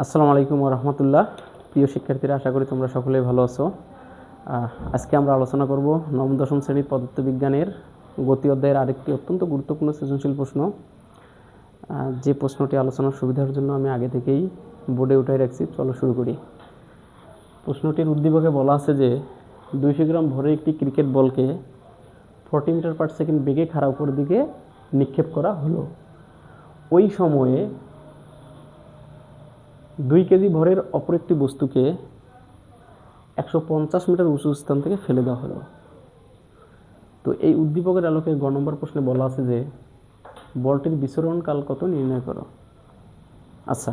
আসসালামু আলাইকুম ওয়া রাহমাতুল্লাহ। প্রিয় শিক্ষার্থীরা, আশা করি তোমরা সকলেই ভালো আছো। আজকে আমরা আলোচনা করব নবম দশম শ্রেণীর পদার্থবিজ্ঞানের গতি অধ্যায়ের আরেকটি অত্যন্ত গুরুত্বপূর্ণ সৃজনশীল প্রশ্ন। যে প্রশ্নটি আলোচনার সুবিধার জন্য আমি আগে থেকেই বোর্ডে উঠাই রাখছি। চলো শুরু করি। প্রশ্নটির উদ্দীপকে বলা আছে যে 200 গ্রাম ভরের একটি ক্রিকেট বলকে 40 মিটার পার সেকেন্ড বেগে খাড়া উপরের দিকে নিক্ষেপ করা হলো। ওই সময়ে 2 কেজি ভরের অপর একটি বস্তুকে 150 মিটার উঁচু স্থান থেকে ফেলে দেওয়া হলো। তো এই উদ্দীপকের আলোকে গ নম্বর প্রশ্নে বলা আছে যে বলটির বিচরণকাল কত নির্ণয় করো। আচ্ছা,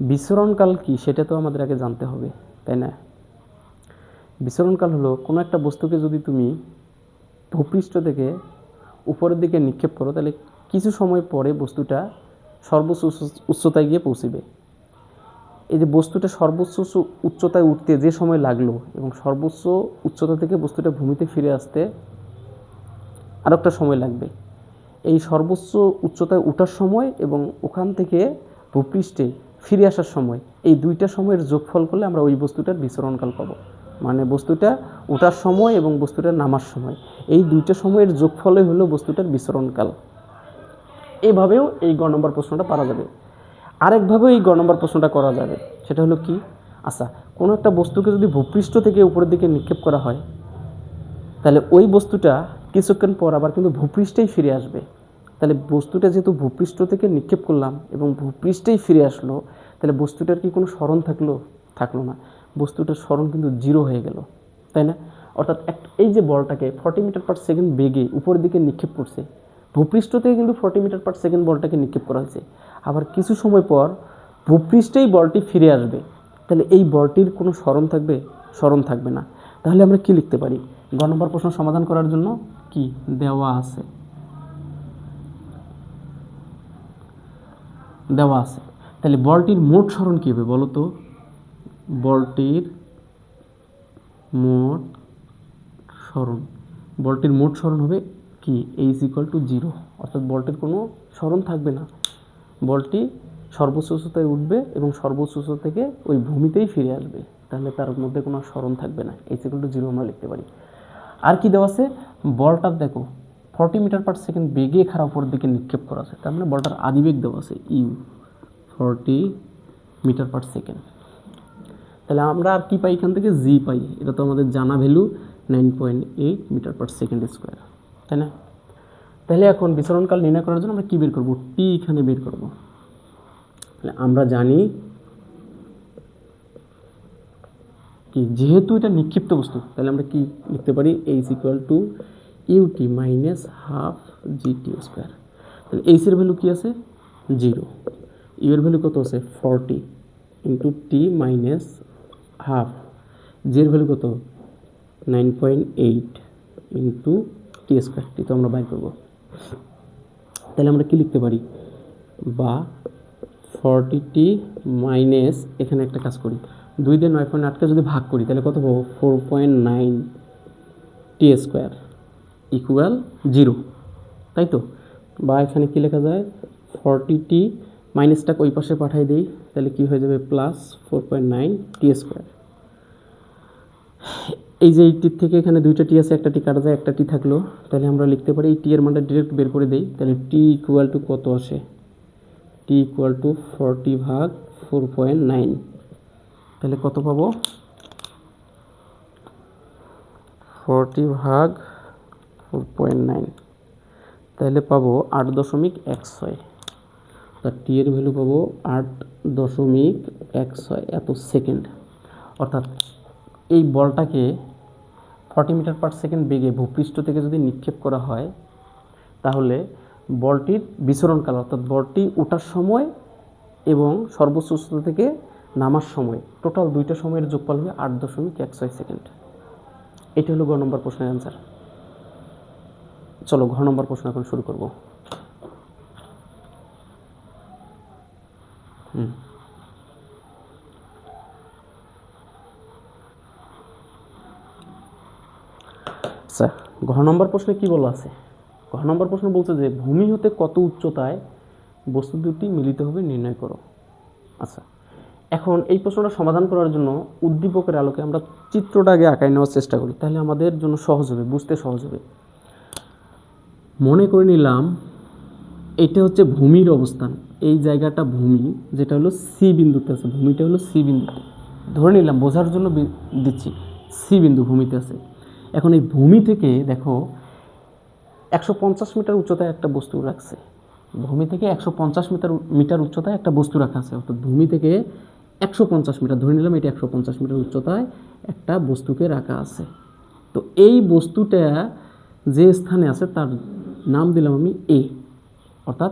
বিচরণকাল কি সেটা তো আমাদের আগে জানতে হবে, তাই না? বিচরণকাল হলো কোনো একটা বস্তুকে যদি তুমি ভূপৃষ্ঠ থেকে উপরের দিকে নিক্ষেপ করো, তাহলে কিছু সময় পরে বস্তুটা সর্বোচ্চ উচ্চতায় গিয়ে পৌঁছবে। এই যে বস্তুটা সর্বোচ্চ উচ্চতায় উঠতে যে সময় লাগলো এবং সর্বোচ্চ উচ্চতা থেকে বস্তুটা ভূমিতে ফিরে আসতে আরও একটা সময় লাগবে। এই সর্বোচ্চ উচ্চতায় ওঠার সময় এবং ওখান থেকে ভূপৃষ্ঠে ফিরে আসার সময়, এই দুইটা সময়ের যোগফল করলে আমরা ওই বস্তুটার বিচরণকাল পাবো। মানে বস্তুটা ওঠার সময় এবং বস্তুটার নামার সময়, এই দুইটা সময়ের যোগফলে হলো বস্তুটার বিচরণকাল। এভাবেও এই গ নম্বর প্রশ্নটা পারা যাবে। আরেকভাবেও এই গ নম্বর প্রশ্নটা করা যাবে, সেটা হলো কি? আচ্ছা, কোনো একটা বস্তুকে যদি ভূপৃষ্ঠ থেকে উপরের দিকে নিক্ষেপ করা হয়, তাহলে ওই বস্তুটা কিছুক্ষণ পর আবার কিন্তু ভূপৃষ্ঠেই ফিরে আসবে। তাহলে বস্তুটা যেহেতু ভূপৃষ্ঠ থেকে নিক্ষেপ করলাম এবং ভূপৃষ্ঠেই ফিরে আসলো, তাহলে বস্তুটার কি কোনো স্মরণ থাকলো না। বস্তুটার স্মরণ কিন্তু জিরো হয়ে গেল, তাই না? অর্থাৎ এই যে বলটাকে 40 মিটার পার সেকেন্ড বেগে উপরের দিকে নিক্ষেপ করছে, ভূপৃষ্ঠ থেকে কিন্তু 40 মিটার পার সেকেন্ড বলটাকে নিক্ষেপ করা হয়েছে। আবার কিছু সময় পর ভূপৃষ্ঠেই বলটি ফিরে আসবে, তাহলে এই বলটির কোনো স্মরণ থাকবে না। তাহলে আমরা কি লিখতে পারি? গ নম্বর প্রশ্ন সমাধান করার জন্য কি দেওয়া আছে? তাহলে বলটির মোট স্মরণ কী হবে বলো তো? বলটির মোট স্মরণ হবে কি? H=0, অর্থাৎ বলটির কোনো স্মরণ থাকবে না। বলটি সর্বোচ্চ উচ্চতায় উঠবে এবং সর্বোচ্চ উচ্চতা থেকে ওই ভূমিতেই ফিরে আসবে, তাহলে তার মধ্যে কোনো স্মরণ থাকবে না। H=0 আমরা লিখতে পারি। আর কি দেওয়া আছে? বলটার দেখো 40 মিটার পার সেকেন্ড বেগে খাড়া উপরের দিকে নিক্ষেপ করা আছে, তার মানে বলটার আদিবেগ দেওয়া আছে ইউ 40 মিটার পার সেকেন্ড। তাহলে আমরা আর কি পাই এখান থেকে? জি পাই। এটা তো আমাদের জানা value 9.8 metre per second square, তাই না? তাহলে এখন বিচরণকাল নির্ণয় করার জন্য আমরা কী বের করবো? টি এখানে বের করবো। তাহলে আমরা জানি কি, যেহেতু এটা নিক্ষিপ্ত বস্তু, তাহলে আমরা কি লিখতে পারি? H=ut minus half gt square. তাহলে এইচ এর ভ্যালু কি আছে? 0। ইউ এর ভ্যালু কত আছে? 40 into T minus half. G এর ভ্যালু কত? 9.8 ইন্টু টি স্কোয়ার। টি তো আমরা বাইর করবো। তাহলে আমরা কি লিখতে পারি? বা 40t মাইনাস, এখানে একটা কাজ করি, 2 দিয়ে 9.8কে যদি ভাগ করি তাহলে কত পাবো? 4.9 টি স্কোয়ার ইকুয়াল 0, তাই তো? বা এখানে কি লেখা যায়? 40t মাইনাসটাকে ওই পাশে পাঠিয়ে দিই, তাহলে কি হয়ে যাবে? প্লাস 4.9 টি স্কোয়ার। এই যে এই টির থেকে এখানে দুইটা টি আছে, একটা টি কাটা যায়, একটা টি থাকলো, তাহলে আমরা লিখতে পারি এই টি এর মানটা ডিরেক্ট বের করে দিই। তাহলে টি ইকুয়াল টু কত আসে? টি ইকুয়াল টু 40 ভাগ 4.9। তাহলে কত পাবো? 40 ভাগ 4.9, তাহলে পাবো 8.16। তা টি এর ভ্যালু পাবো 8.16 এত সেকেন্ড। অর্থাৎ এই বলটাকে 40 মিটার পার সেকেন্ড বেগে ভূপৃষ্ঠ থেকে যদি নিক্ষেপ করা হয়, তাহলে বলটির বিচরণকাল, অর্থাৎ বলটি ওঠার সময় এবং সর্বোচ্চ উচ্চতা থেকে নামার সময়, টোটাল দুইটা সময়ের যোগফল হবে 8.16 সেকেন্ড। এটা হলো গ নম্বর প্রশ্নের অ্যান্সার। চলো ঘ নম্বর প্রশ্ন এখন শুরু করব। আচ্ছা, ঘ নম্বর প্রশ্নে কি বলা আছে? ঘ নম্বর প্রশ্ন বলছে যে ভূমি হতে কত উচ্চতায় বস্তু দুটি মিলিত হবে নির্ণয় করো। আচ্ছা, এখন এই প্রশ্নটা সমাধান করার জন্য উদ্দীপকের আলোকে আমরা চিত্রটা আগে আঁকায় নেওয়ার চেষ্টা করি, তাহলে আমাদের জন্য সহজ হবে, বুঝতে সহজ হবে। মনে করে নিলাম এটা হচ্ছে ভূমির অবস্থান, এই জায়গাটা ভূমি, যেটা হলো সি বিন্দুতে আছে, ভূমিটা হলো সি বিন্দুতে ধরে নিলাম, বোঝার জন্য দিচ্ছি, সি বিন্দু ভূমিতে আছে। এখন এই ভূমি থেকে দেখো 150 মিটার উচ্চতায় একটা বস্তু রাখছে, ভূমি থেকে 150 মিটার উচ্চতায় একটা বস্তু রাখা আছে, অর্থাৎ ভূমি থেকে 150 মিটার ধরে নিলাম, এটা 150 মিটার উচ্চতায় একটা বস্তুকে রাখা আছে। তো এই বস্তুটা যে স্থানে আছে তার নাম দিলাম আমি এ, অর্থাৎ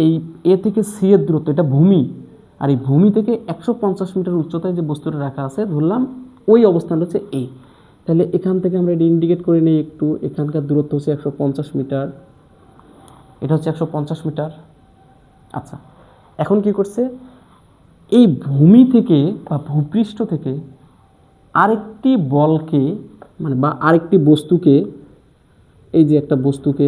এই এ থেকে সি এর দূরত্ব, এটা ভূমি, আর এই ভূমি থেকে 150 মিটার উচ্চতায় যে বস্তুটা রাখা আছে ধরলাম ওই অবস্থানটা হচ্ছে এ। তাহলে এখান থেকে আমরা এটা ইন্ডিকেট করে নিই একটু, এখানকার দূরত্ব হচ্ছে 150 মিটার, এটা হচ্ছে 150 মিটার। আচ্ছা, এখন কি করছে, এই ভূমি থেকে বা ভূপৃষ্ঠ থেকে আরেকটি বলকে মানে বা আরেকটি বস্তুকে, এই যে একটা বস্তুকে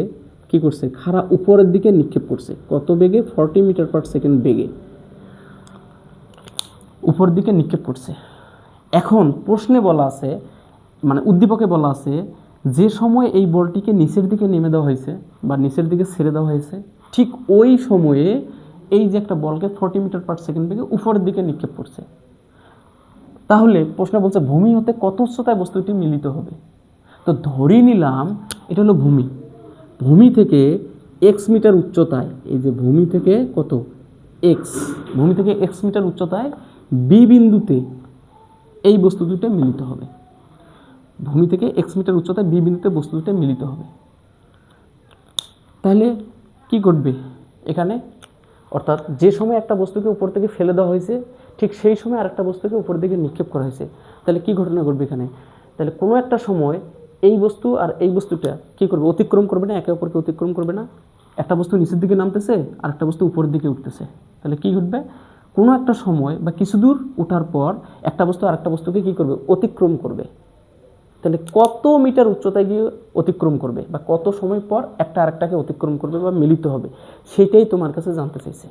কি করছে, খাড়া উপরের দিকে নিক্ষেপ করছে, কত বেগে, 40 মিটার পার সেকেন্ড বেগে উপর দিকে নিক্ষেপ করছে। এখন প্রশ্নে বলা আছে, মানে উদ্দীপকে বলা আছে, যে সময় এই বলটিকে নিচের দিকে নেমে দেওয়া হয়েছে বা নিচের দিকে ছেড়ে দেওয়া হয়েছে, ঠিক ওই সময়ে এই যে একটা বলকে 40 মিটার পার সেকেন্ড বেগে উপরের দিকে নিক্ষেপ করছে। তাহলে প্রশ্ন বলছে ভূমি হতে কত উচ্চতায় বস্তুটি মিলিত হবে। তো ধরে নিলাম এটা হলো ভূমি, ভূমি থেকে এক্স মিটার উচ্চতায়, এই যে ভূমি থেকে কত এক্স, ভূমি থেকে এক্স মিটার উচ্চতায় বি বিন্দুতে এই বস্তু দুটো মিলিত হবে, ভূমি থেকে এক্স মিটার উচ্চতায় বি বিন্দুতে বস্তু দুটো মিলিত হবে। তাহলে কি ঘটবে এখানে, অর্থাৎ যে সময় একটা বস্তুকে উপর থেকে ফেলে দেওয়া হয়েছে ঠিক সেই সময় আরেকটা বস্তুকে উপর দিকে নিক্ষেপ করা হয়েছে। তাহলে কি ঘটনা ঘটবে এখানে, তাহলে কোনো একটা সময় এই বস্তু আর এই বস্তুটা কি করবে, অতিক্রম করবে না, একে অপরকে অতিক্রম করবে না। একটা বস্তু নিচের দিকে নামতেছে আর একটা বস্তু উপরের দিকে উঠতেছে, তাহলে কি ঘটবে, কোনো একটা সময় বা কিছু দূর ওঠার পর একটা বস্তু আরেকটা বস্তুকে কি করবে, অতিক্রম করবে। তাহলে কত মিটার উচ্চতায় গিয়ে অতিক্রম করবে বা কত সময় পর একটা আরেকটাকে অতিক্রম করবে বা মিলিত হবে, সেটাই তোমার কাছে জানতে চাইছে।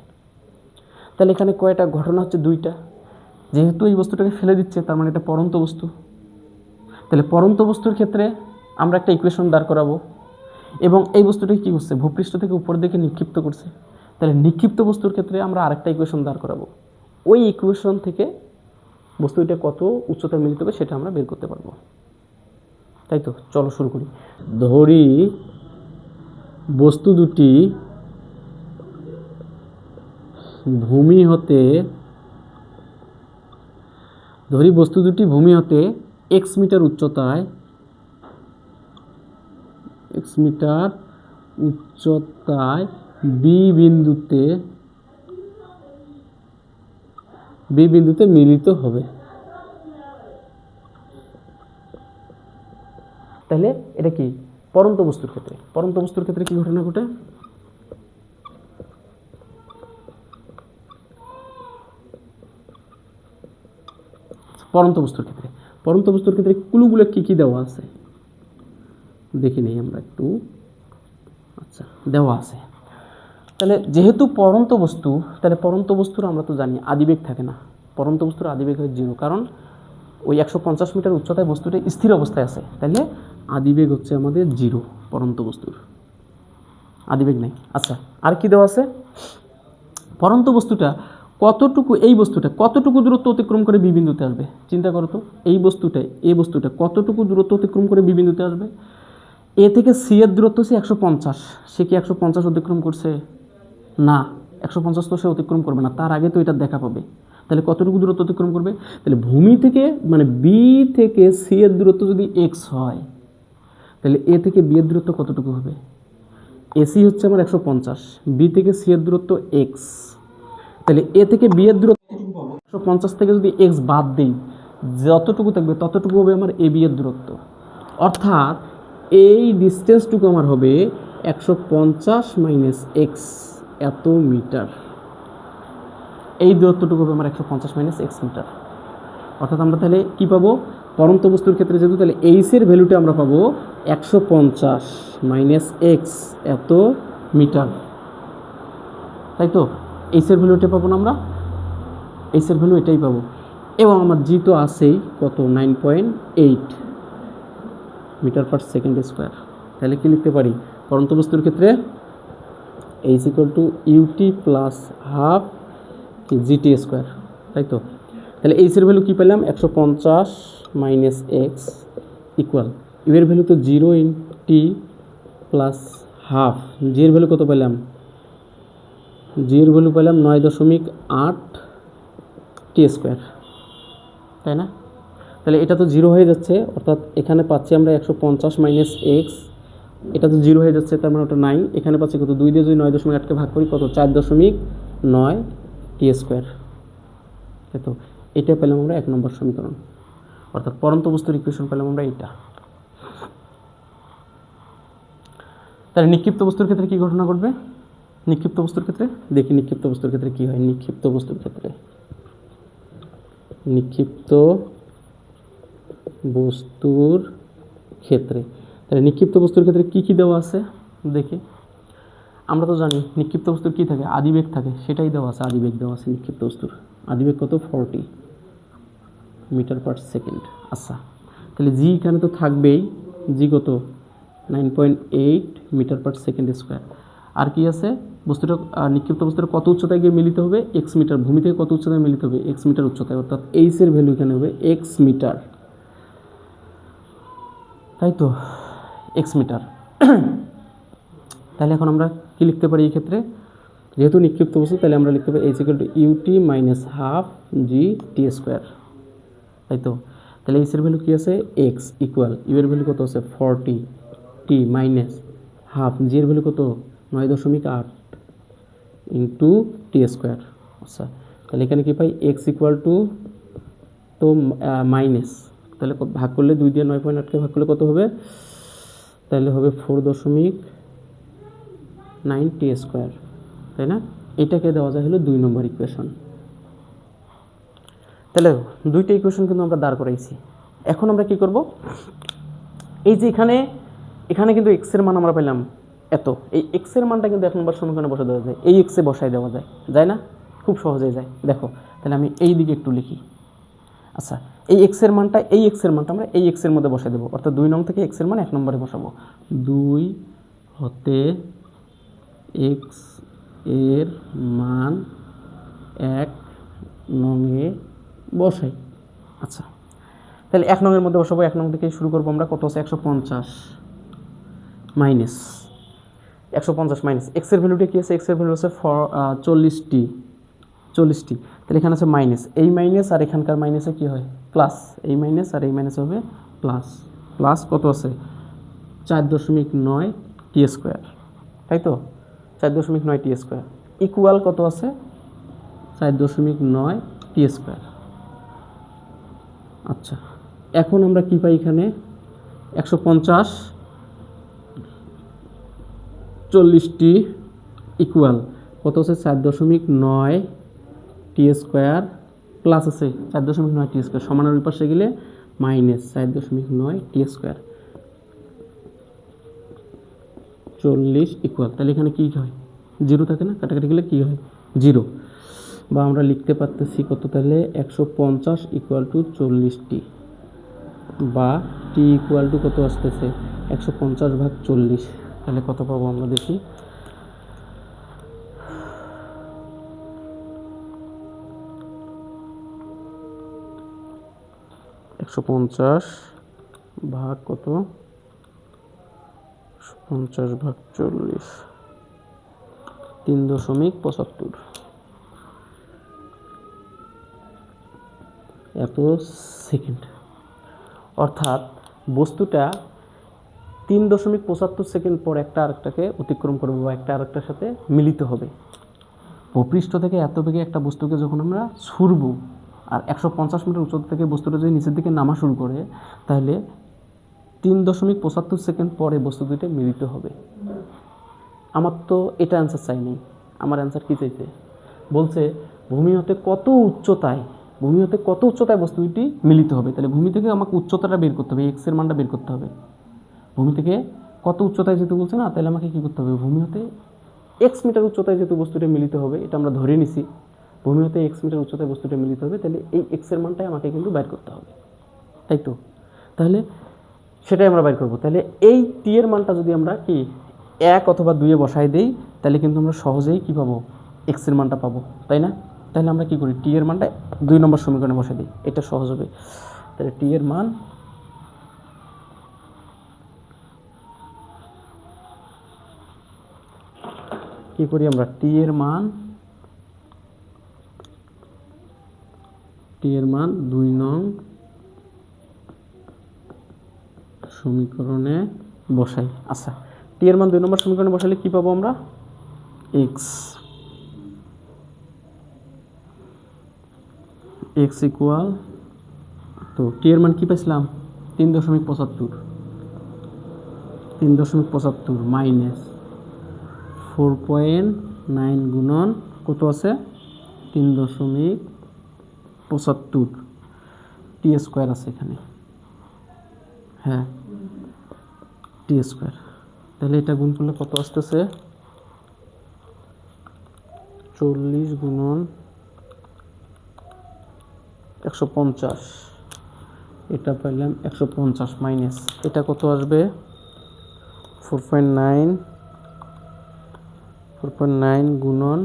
তাহলে এখানে কয়টা ঘটনা হচ্ছে, দুইটা। যেহেতু এই বস্তুটাকে ফেলে দিচ্ছে তার মানে এটা পরন্ত বস্তু, তাহলে পরন্ত বস্তুর ক্ষেত্রে আমরা একটা ইকুয়েশন দাঁড় করাবো, এবং এই বস্তুটাকে কী করছে, ভূপৃষ্ঠ থেকে উপরের দিকে নিক্ষিপ্ত করছে। তাহলে নিক্ষিপ্ত বস্তুর ক্ষেত্রে আমরা আরেকটা ইকুয়েশন দাঁড় করাবো, ওই ইকুয়েশন থেকে বস্তুটা কত উচ্চতায় মিলিত হবে সেটা আমরা বের করতে পারবো। তাই তো, চলো শুরু করি। ধরি বস্তু দুটি ভূমি হতে এক্স মিটার উচ্চতায় বি বিন্দুতে মিলিত হবে। তাহলে এটা কি পরন্ত বস্তুর ক্ষেত্রে, পরন্ত বস্তুর ক্ষেত্রে কি ঘটনা ঘটে, পরন্ত বস্তুর ক্ষেত্রে ক্লুগুলো কি কি দেওয়া আছে দেখে নেই আমরা একটু। আচ্ছা, দেওয়া আছে। তাহলে যেহেতু পরন্ত বস্তু, তাহলে পরন্ত বস্তুর আমরা তো জানি আদিবেগ থাকে না, পরন্ত বস্তুর আদিবেগ হয় 0, কারণ ওই 150 মিটার উচ্চতায় বস্তুটা স্থির অবস্থায় আছে, তাহলে আদিবেগ হচ্ছে আমাদের 0, পরন্ত বস্তুর আদিবেগ নেই। আচ্ছা, আর কি দেওয়া আছে, পরন্ত বস্তুটা কতটুকু, এই বস্তুটা কতটুকু দূরত্ব অতিক্রম করে বি বিন্দুতে আসবে, চিন্তা করো তো, এই বস্তুটা কতটুকু দূরত্ব অতিক্রম করে বি বিন্দুতে আসবে। এ থেকে সি এর দূরত্ব হচ্ছে 150, সে কি 150 অতিক্রম করছে, না, 150 তো সে অতিক্রম করবে না, তার আগে তো এটা দেখা পাবে। তাহলে কতটুকু দূরত্ব অতিক্রম করবে, তাহলে ভূমি থেকে মানে বি থেকে সি এর দূরত্ব যদি এক্স হয়, তাহলে এ থেকে বি এর দূরত্ব কতটুকু হবে, এসি হচ্ছে আমার 150, বি থেকে সি এর দূরত্ব এক্স, তাহলে এ থেকে বি এর দূরত্ব 150 থেকে যদি এক্স বাদ দিই, যতটুকু থাকবে ততটুকু হবে আমার এ বি এর দূরত্ব, অর্থাৎ এই ডিস্টেন্সটুকু আমার হবে 150 মাইনাস এক্স এত মিটার, এই দূরত্বটুকু হবে আমার 150 মাইনাস এক্স মিটার। অর্থাৎ আমরা তাহলে কী পাবো, পরন্ত বস্তুর ক্ষেত্রে যেহেতু, তাহলে এইচের ভ্যালুটা আমরা পাবো 150 মাইনাস এক্স এত মিটার, তাই তো, এইচের ভ্যালুটা পাবো না আমরা এইচের ভ্যালু এটাই পাবো, এবং আমার জি তো আছেই কত 9.8 মিটার পার সেকেন্ড স্কোয়ার। তাহলে কি লিখতে পারি পরন্ত বস্তুর ক্ষেত্রে H equal to u t plus half g t square, তাই তো। তাহলে এইচের ভ্যালু কী পেলাম 150 মাইনাস এক্স ইকুয়াল ইউ এর ভ্যালু তো 0 in T plus half, G এর ভ্যালু কত পেলাম, জি এর ভ্যালু পেলাম 9.8 টি স্কোয়ার, তাই না। তাহলে এটা তো 0 হয়ে যাচ্ছে, অর্থাৎ এখানে পাচ্ছি আমরা 150 মাইনাস এক্স, এটা তো 0 হয়ে যাচ্ছে, তার মানে ওটা 9, এখানে পাচ্ছি কত 2 দিয়ে যদি 9.8কে ভাগ করি কত 4.9 টি স্কোয়ার, তাই তো। এটা পেলাম আমরা 1 নম্বর সমীকরণ, অর্থাৎ পরন্ত বস্তুর ইকুয়েশন পেলাম আমরা এইটা। তাহলে নিক্ষিপ্ত বস্তুর ক্ষেত্রে কি ঘটনা ঘটবে, নিক্ষিপ্ত বস্তুর ক্ষেত্রে দেখি নিক্ষিপ্ত বস্তুর ক্ষেত্রে কি হয়। নিক্ষিপ্ত বস্তুর ক্ষেত্রে তাহলে নিক্ষিপ্ত বস্তুর ক্ষেত্রে কি কি দেওয়া আছে দেখি। আমরা তো জানি নিক্ষিপ্ত বস্তুর কি থাকে, আদিবেগ থাকে, সেটাই দেওয়া আছে, আদিবেগ দেওয়া আছে নিক্ষিপ্ত বস্তুর। আদিবেগ কত 40 মিটার পার সেকেন্ড। আচ্ছা, তাহলে জি এখানে তো থাকবেই, জি কত 9.8 মিটার পার সেকেন্ড স্কোয়ার। আর কি আছে, বস্তুটা নিক্ষিপ্ত বস্তুটা কত উচ্চতায় গিয়ে মিলিত হবে, এক্স মিটার। ভূমি থেকে কত উচ্চতায় মিলিত হবে, এক্স মিটার উচ্চতায়, অর্থাৎ এইচ এর ভ্যালু এখানে হবে এক্স মিটার, তাই তো, এক্স মিটার। তাহলে এখন আমরা কি লিখতে পারি এই ক্ষেত্রে, যেহেতু নিক্ষিপ্ত বস্তু তাহলে আমরা লিখতে পারি H equal to u t minus half G T square, তাই তো। তাহলে এইচ এর ভ্যালু কী আছে এক্স ইকুয়াল ইউ এর ভ্যালু কত আছে 40 টি মাইনাস হাফ জি এর ভ্যালু কত 9.8 ইন্টু টি স্কোয়ার। আচ্ছা, তাহলে এখানে কি পাই এক্স ইকুয়াল টু তো মাইনাস, তাহলে ভাগ করলে 2 দিয়ে 9.8কে ভাগ করলে কত হবে, তাহলে হবে 4.9 টি স্কোয়ার, তাই না। এটাকে দেওয়া যায় হলো 2 নম্বর ইকুয়েশন। তাহলে দুইটা ইকুয়েশন কিন্তু আমরা দাঁড় করাইছি। এখন আমরা কি করব, এই যে এখানে কিন্তু এক্স এর মান আমরা পেলাম এত, এই এক্স এর মানটা কিন্তু 1 নম্বর সমীকরণে বসে দেওয়া যায়, এই এক্সে বসাই দেওয়া যায় না, খুব সহজেই যায়। দেখো তাহলে আমি এই দিকে একটু লিখি। আচ্ছা, এই এক্স এর মানটা আমরা এই এক্স এর মধ্যে বসাই দেবো, অর্থাৎ 2 নং থেকে এক্স এর মান 1 নম্বরে বসাবো। 2 হতে এক্স এর মান 1 নংয়ে বসাই। আচ্ছা, তাহলে 1 নংয়ের মধ্যে বসাবো, 1 নং থেকে শুরু করবো আমরা। কত আছে 150 মাইনাস 150 মাইনাস এক্স এর ভ্যালুটা কি আছে, এক্স এর ভ্যালু আছে 40টি। তাহলে এখানে আছে মাইনাস, এই মাইনাস আর এখানকার মাইনাসে কি হয় প্লাস, এই মাইনাস আর এই মাইনাস হবে প্লাস, প্লাস কত আছে 4.9 টি স্কোয়ার, তাই তো, 4.9 টি স্কোয়ার ইকুয়াল কত আছে 4.9 টি স্কোয়ার। আচ্ছা, এখন আমরা কি পাই এখানে 150 40টি ইকুয়াল কত আছে 4.9 টি স্কোয়ার প্লাস আছে 4.9 টি স্কোয়ার, সমানের ওই পাশে গেলে মাইনাস 4.9 টি স্কোয়ার 40 ইকুয়াল। তাহলে এখানে কী হয় 0 থাকে না, কাটাকাটি গেলে কী হয় 0, বা আমরা লিখতে পারতেছি কত, তাহলে 150 ইকুয়াল টু 40টি, বা টি ইকুয়াল টু কত আসতেছে 150 ভাগ 40। তাহলে কত পাবো আমরা দেখি, একশো 50 ভাগ কত 50 ভাগ 40 3.75 এত সেকেন্ড। অর্থাৎ বস্তুটা 3.75 সেকেন্ড পর একটা আরেকটাকে অতিক্রম করবে বা একটা আরেকটার সাথে মিলিত হবে। ভূপৃষ্ঠ থেকে এত বেগে একটা বস্তুকে যখন আমরা ছুড়ব আর 150 মিটার উচ্চতা থেকে বস্তুটা যদি নিচের দিকে নামা শুরু করে, তাহলে 3.75 সেকেন্ড পরে বস্তু দুইটা মিলিত হবে। আমার তো এটা অ্যান্সার চাই নেই, আমার অ্যান্সার কী চাইছে, বলছে ভূমি হতে কত উচ্চতায় বস্তু দুটি মিলিত হবে। তাহলে ভূমি থেকে আমাকে উচ্চতাটা বের করতে হবে, এক্সের মানটা বের করতে হবে। ভূমি থেকে কত উচ্চতায় যেহেতু বলছে না, তাহলে আমাকে কী করতে হবে, ভূমি হতে এক্স মিটার উচ্চতায় যেহেতু বস্তুটা মিলিত হবে, এটা আমরা ধরে নিছি। ভূমি হতে এক্স মিটার উচ্চতায় বস্তুটা মিলিত হবে, তাহলে এই এক্সের মানটাই আমাকে কিন্তু বাইর করতে হবে, তাই তো? তাহলে সেটাই আমরা বাইর করব। তাহলে এই টি এর মানটা যদি আমরা কি 1 অথবা 2 এ বসাই দেই, তাহলে কিন্তু আমরা সহজেই কি পাবো, এক্স এর মানটা পাবো, তাই না? তাহলে আমরা কি করি, টি এর মানটা 2 নম্বর সমীকরণে বসাই দিই, এটা সহজ হবে। তাহলে টি এর মান কি করি আমরা, টি এর মান 2 নং সমীকরণে বসাই। আচ্ছা, টি এর মান 2 নম্বর সমীকরণে বসালে কি পাবো আমরা, এক্স ইকুয়াল, তো টি এর মান কি পাইছিলাম 3.75 মাইনাস 4.9 গুণন কত আছে 3.75 টি স্কোয়ার আছে এখানে, হ্যাঁ টি স্কোয়ার। তাহলে এটা গুণ করলে কত আসতেছে 40 গুণন 150, এটা পাইলাম 150 মাইনাস এটা কত আসবে 4.9 গুণন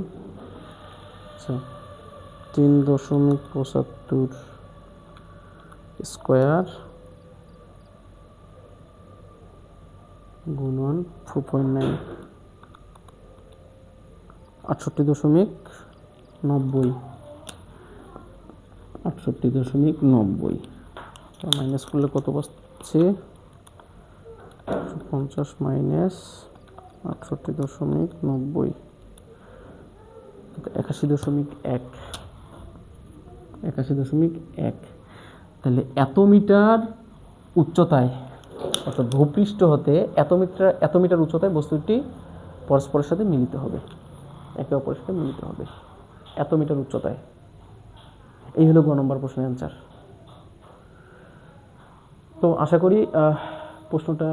3.75 স্কোয়ার গুণন 4.9 68.90 মাইনাস করলে কত পাচ্ছে 50 মাইনাস 68.90 81.1। তাহলে এত মিটার উচ্চতায়, অর্থাৎ ভূপৃষ্ঠ হতে এত মিটার উচ্চতায় বস্তুটি পরস্পরের সাথে মিলিত হবে, একে অপরের সাথে মিলিত হবে এত মিটার উচ্চতায়। এই হলো গ নম্বর প্রশ্নের অ্যান্সার। তো আশা করি প্রশ্নটা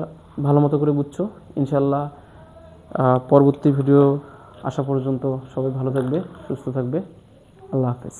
ভালো মতো করে বুঝছো। ইনশাল্লাহ পরবর্তী ভিডিও আসা পর্যন্ত সবাই ভালো থাকবে, সুস্থ থাকবে। আল্লাহ হাফেজ।